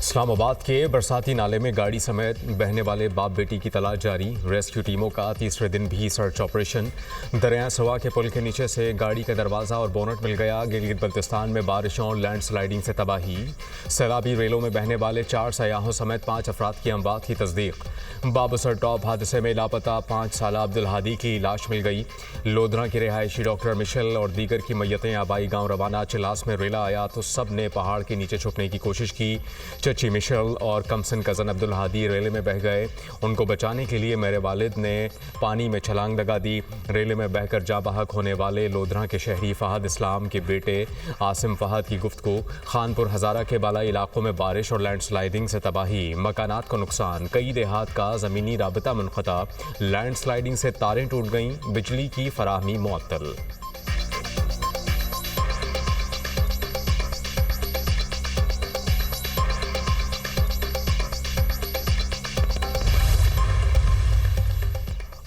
इस्लामाबाद के बरसाती नाले में गाड़ी समेत बहने वाले बाप बेटी की तलाश जारी। रेस्क्यू टीमों का तीसरे दिन भी सर्च ऑपरेशन। दरिया सवा के पुल के नीचे से गाड़ी का दरवाज़ा और बोनट मिल गया। गिलगित बल्तिस्तान में बारिशों और लैंडस्लाइडिंग से तबाही। सैलाबी रेलों में बहने वाले 4 सयाहों समेत 5 अफराद की अमवात की तस्दीक। बाबूसर टॉप हादसे में लापता 5 साला अब्दुल हादी की लाश मिल गई। लोधरा की रिहायशी डॉक्टर मिशेल और दीगर की मैयतें आबाई गाँव रवाना। चिलास में रेला आया तो सब ने पहाड़ के नीचे छुपने की कोशिश की। चची मिशेल और कमसन कज़न अब्दुल हादी रेले में बह गए। उनको बचाने के लिए मेरे वालिद ने पानी में छलांग लगा दी। रेले में बहकर जा बहक होने वाले लोधरा के शहरी फ़हद इस्लाम के बेटे आसिम फ़हद की गुफ्तगू। खानपुर हज़ारा के बालाई इलाकों में बारिश और लैंडस्लाइडिंग से तबाही, मकानात को नुकसान, कई देहात का ज़मीनी राबता मुनक़ता। लैंडस्लाइडिंग से तारें टूट गईं, बिजली की फराहमी मुअत्तल।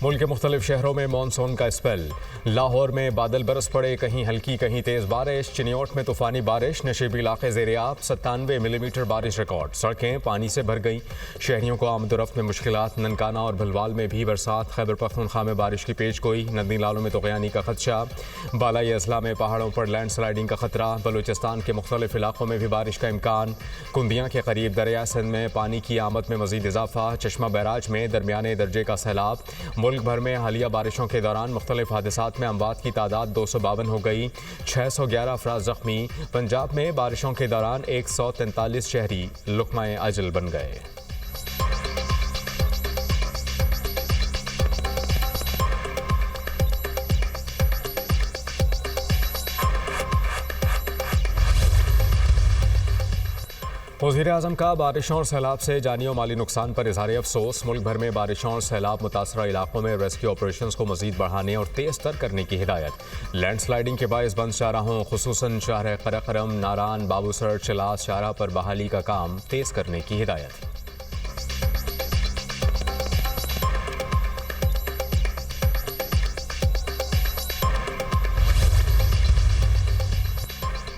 मुल्क के मुख्तलिफ शहरों में मानसून का स्पेल। लाहौर में बादल बरस पड़े, कहीं हल्की कहीं तेज़ बारिश। चिनियोट में तूफ़ानी बारिश, नशीबी इलाके ज़ेर-ए-आब। 97 मिलीमीटर बारिश रिकॉर्ड। सड़कें पानी से भर गईं, शहरियों को आमद-ओ-रफ्त में मुश्किलात। ननकाना और भलवाल में भी बरसात। खैबर पख्तूनख्वा में बारिश की पेशगोई। नदी नालों में तग़यानी का खदशा। बालाई अजला में पहाड़ों पर लैंडस्लाइडिंग का खतरा। बलूचिस्तान के मुख्तलिफ इलाकों में भी बारिश का इम्कान। कुंदियाँ के करीब दरिया सिंध में पानी की आमद में मज़ीद इजाफा। चश्मा बैराज में दरमियाने दर्जे का सैलाब। मुल्क भर में हालिया बारिशों के दौरान मुख्तलिफ हादसात में अमवात की तादाद 252 हो गई। 611 अफराद जख्मी। पंजाब में बारिशों के दौरान 143 शहरी लुक़मा-ए अजल बन गए। वज़ीर-ए-आज़म का बारिशों और सैलाब से जानी और माली नुकसान पर इज़हार अफसोस। मुल्क भर में बारिशों और सैलाब मुतासरा इलाकों में रेस्क्यू ऑपरेशंस को मज़ीद बढ़ाने और तेज़ तर करने की हिदायत। लैंडस्लाइडिंग के बायस बंद शाहराहों खुसूसन शाहर करम, नारान, बाबूसर, चिलास शाहरा पर बहाली का काम तेज़ करने की हिदायत।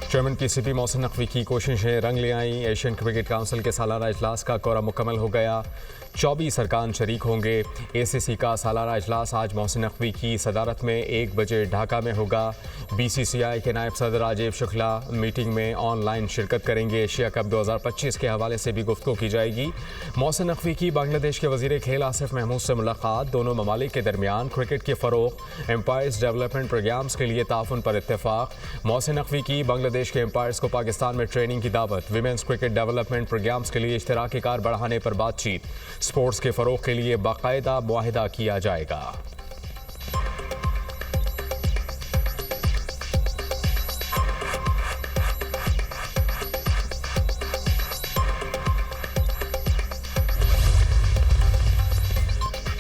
चेयरमैन पीसीबी मोहसिन नकवी की कोशिशें रंग ले आईं। एशियन क्रिकेट काउंसिल के सालाना इजलास का कोरा मुकम्मल हो गया। 24 अरकान शरीक होंगे। एसीसी का सालाना इजलास आज मोहसिन नकवी की सदारत में 1 बजे ढाका में होगा। बीसीसीआई के नायब सदर राजीव शुक्ला मीटिंग में ऑनलाइन शिरकत करेंगे। एशिया कप 2025 के हवाले से भी गुफ्तगू की जाएगी। मोहसिन नकवी की बांग्लादेश के वज़ीर खेल आसिफ महमूद से मुलाकात। दोनों ममालिक के दरमियान क्रिकेट के फ़रोग़, एम्पायर्स डेवलपमेंट प्रोग्राम्स के लिए ताउन पर इत्तेफाक। मोहसिन नकवी की बांग्लादेश के एम्पायर्स को पाकिस्तान में ट्रेनिंग की दावत। विमेंस क्रिकेट डेवलपमेंट प्रोग्राम्स के लिए इश्तराकी कार बढ़ाने पर बातचीत। स्पोर्ट्स के फ़रोग़ के लिए बाकायदा मुआहिदा किया जाएगा।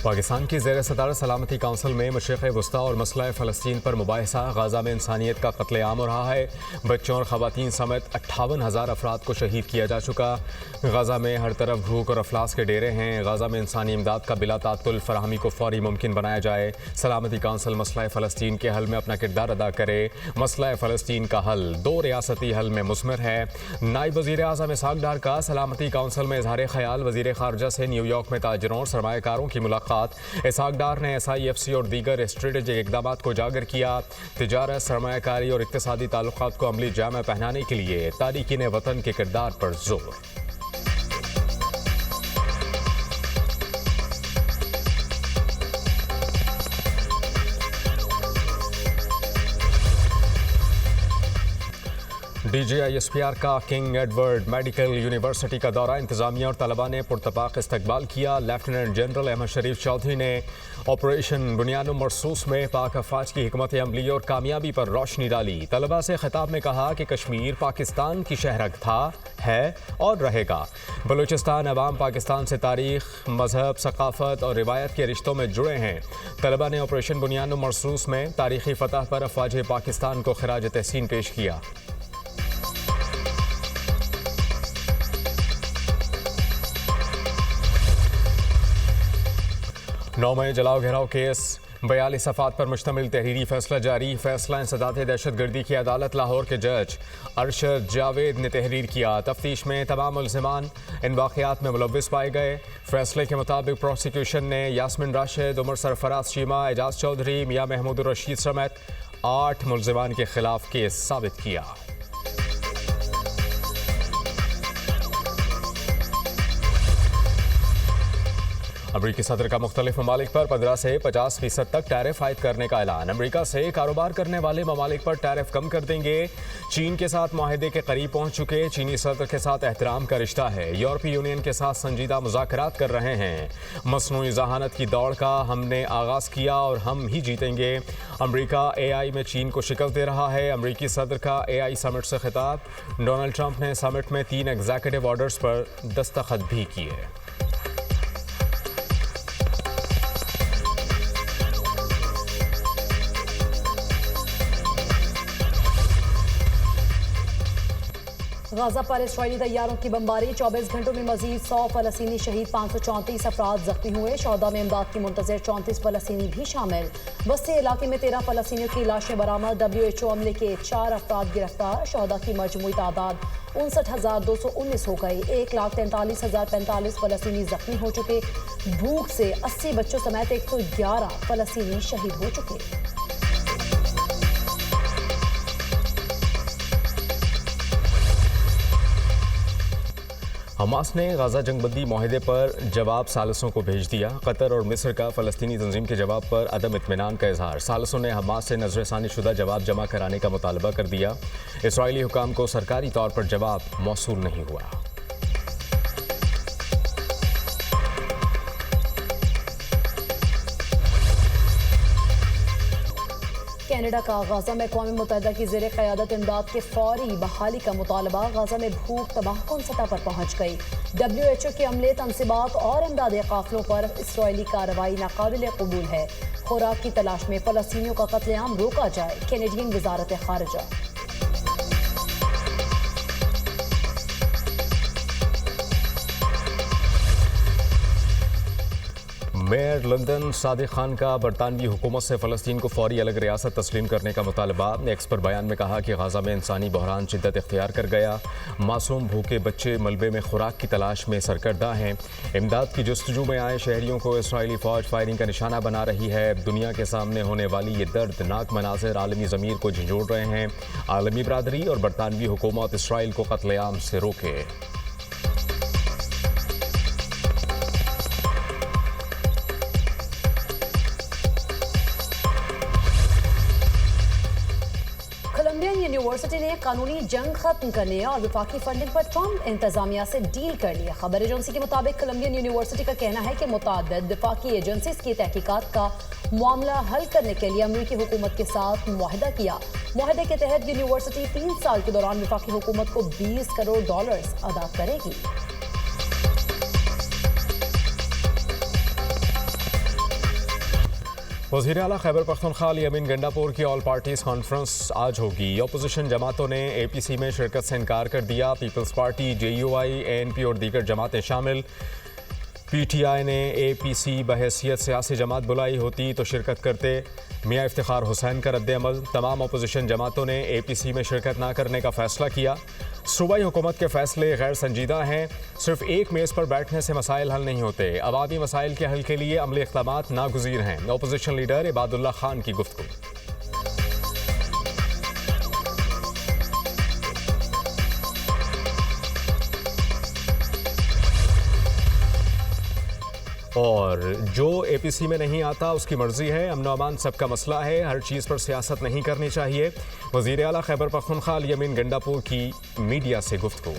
पाकिस्तान की ज़ेर सदारत सलामती काउंसिल में मशरिक़ वस्ता और मसला फ़लस्तीन पर मुबाहिसा। गाज़ा में इंसानियत का कत्लेआम हो रहा है। बच्चों और ख़वातीन समेत 58,000 अफराद को शहीद किया जा चुका। गाज़ा में हर तरफ भूख और अफलास के डेरे हैं। गाज़ा में इंसानी इमदाद का बिला तात्तुल फराहमी को फौरी मुमकिन बनाया जाए। सलामती काउंसिल मसला फ़लस्तीन के हल में अपना किरदार अदा करे। मसला फ़लस्तीन का हल 2 रियासती हल में मुस्मर है। नायब वज़ीर-ए-आज़म इसहाक़ डार का सलामती काउंसिल में इज़हार ख़याल। वज़ीर ख़ारजा से न्यूयॉर्क में ताजिरों और सरमायाकारों की मुलाकात। इसहाक़ डार ने SIFC और दीगर स्ट्रेटेजिक इक़दामात को उजागर किया। तिजारत, सरमायाकारी और इक़्तिसादी ताल्लुक़ात को अमली जामा पहनाने के लिए तारिकीन वतन के किरदार पर जोर। DGISPR का किंग एडवर्ड मेडिकल यूनिवर्सिटी का दौरा। इंतज़ामिया और तलबा ने पुरतपाक इस्तकबाल किया। लेफ्टिनेंट जनरल अहमद शरीफ चौधरी ने ऑपरेशन बुनियाद मरसूस में पाक अफवाज की हिकमत अमली और कामयाबी पर रोशनी डाली। तलबा से खिताब में कहा कि कश्मीर पाकिस्तान की शहरक था, है और रहेगा। बलूचिस्तान अवाम पाकिस्तान से तारीख़, मजहब, सकाफ़त और रिवायत के रिश्तों में जुड़े हैं। तलबा ने ऑपरेशन बुनियाद मरसूस में तारीख़ी फ़तह पर अफवाज पाकिस्तान को खिराज तहसीन पेश किया। 9 मई जलाओ घेराव केस। 42 सफ़ात पर मुश्तमिल तहरीरी फैसला जारी। फैसला इंसदाद दहशतगर्दी की अदालत लाहौर के जज अरशद जावेद ने तहरीर किया। तफ्तीश में तमाम मुल्ज़िमान इन वाक़यात में मुलव्विस पाए गए। फैसले के मुताबिक प्रोसिक्यूशन ने यास्मिन राशिद, उमर सरफराज चीमा, एजाज चौधरी, मियाँ महमूद रशीद समेत 8 मुल्ज़िमान के खिलाफ केस साबित किया। अमरीकी सदर का मुख्तलिफ ममालिक पर 15 से 50% तक टैरिफ आयद करने का ऐलान। अमरीका से कारोबार करने वाले ममालिक पर टैरिफ कम कर देंगे। चीन के साथ माहिदे के करीब पहुंच चुके चीनी सदर के साथ एहतराम का रिश्ता है। यूरोपीय यूनियन के साथ संजीदा मुज़ाकरात कर रहे हैं। मसनूई ज़हानत की दौड़ का हमने आगाज़ किया और हम ही जीतेंगे। अमरीका AI में चीन को शिकस्त दे रहा है। अमरीकी सदर का AI समिट से खिताब। डोनाल्ड ट्रंप ने समिट में 3 एग्जीक्यूटिव ऑर्डर्स पर दस्तखत भी किए। गाजा पर इस्राईली तैयारों की बमबारी। 24 घंटों में मजीद 100 फलस्तीनी शहीद, 534 अफराद जख्मी हुए। शोहदा में इमदाद की मुंतज़िर 34 फलस्तीनी भी शामिल। बस्ती इलाके में 13 फलस्तीनियों की लाशें बरामद। WHO अमले के 4 अफराद गिरफ्तार। शोहदा की मजमूई तादाद 59,219 हो गई। 1,43,045 फलस्तीनी जख्मी हो चुके। भूख से 80 बच्चों समेत 111 फलस्तीनी शहीद हो चुके। हमास ने गाजा जंगबंदी माहिदे पर जवाब सालिसों को भेज दिया। कतर और मिस्र का फ़लस्तीनी तंजीम के जवाब पर अदम इत्मीनान का इजहार। सालिसों ने हमास से नज़रसानी शुदा जवाब जमा कराने का मुतालबा कर दिया। इसराइली हुकाम को सरकारी तौर पर जवाब मौसूल नहीं हुआ। कनाडा का गाजा में अक़वाम मुत्तहिदा की ज़ेर क़यादत इमदाद के फौरी बहाली का मुतालबा। गाजा में भूख तबाहकुन सतह पर पहुँच गई। WHO के अमले, तनसीबात और इमदादी काफ़िलों पर इसराइली कार्रवाई नाकाबिल कबूल है। खुराक की तलाश में फ़लस्तीनियों का कत्लेआम रोका जाए। कैनेडियन वज़ारत ख़ारिजा। मेयर लंदन सादिक खान का बरतानवी हुकूमत से फ़लस्तीन को फौरी अलग रियासत तस्लीम करने का मुतालबा। एक्स पर बयान में कहा कि गाजा में इंसानी बहरान शिद्दत इख्तियार कर गया। मासूम भूखे बच्चे मलबे में खुराक की तलाश में सरकर्दा हैं। इमदाद की जस्तजू में आए शहरियों को इसराइली फ़ौज फायरिंग का निशाना बना रही है। दुनिया के सामने होने वाली ये दर्दनाक मनाज़िर आलमी ज़मीर को झंझोड़ रहे हैं। आलमी बरादरी और बरतानवी हुकूमत इसराइल को कत्लेआम से रोके। कोलंबियन यूनिवर्सिटी ने कानूनी जंग खत्म करने और वफाकी फंडिंग पर ट्रंप इंतजामिया से डील कर लिया। खबर एजेंसी के मुताबिक कोलंबियन यूनिवर्सिटी का कहना है कि मुताद्दिद वफाकी एजेंसीज की तहकीकात का मामला हल करने के लिए अमरीकी हुकूमत के साथ मुआहदा किया। मुआहदे के तहत यूनिवर्सिटी 3 साल के दौरान वफाकी हुकूमत को $20 करोड़ अदा करेगी। वज़ीर आला खैबर पख्तूनख्वा यामीन गंडापुर की ऑल पार्टीज़ कॉन्फ्रेंस आज होगी। अपोजिशन जमातों ने APC में शिरकत से इनकार कर दिया। पीपल्स पार्टी, JUI, ANP और दीगर जमातें शामिल। PTI ने APC बहैसियत सियासी जमात बुलाई होती तो शिरकत करते। मियाँ इफ्तिखार हुसैन का रद्द-ए-अमल। तमाम अपोजिशन जमातों ने APC में शिरकत ना करने का फैसला किया। सूबाई हुकूमत के फैसले गैर संजीदा हैं। सिर्फ एक मेज़ पर बैठने से मसाइल हल नहीं होते। अवामी मसाइल के हल के लिए अमली इक़दामात नागुज़ीर हैं। अपोजिशन लीडर इबादुल्ला खान की गुफ्तगू। और जो APC में नहीं आता उसकी मर्जी है। अमन अमान सबका मसला है। हर चीज़ पर सियासत नहीं करनी चाहिए। वज़ीर आला खैबर पख्तूनख्वा यामीन गंडापुर की मीडिया से गुफ्तगू।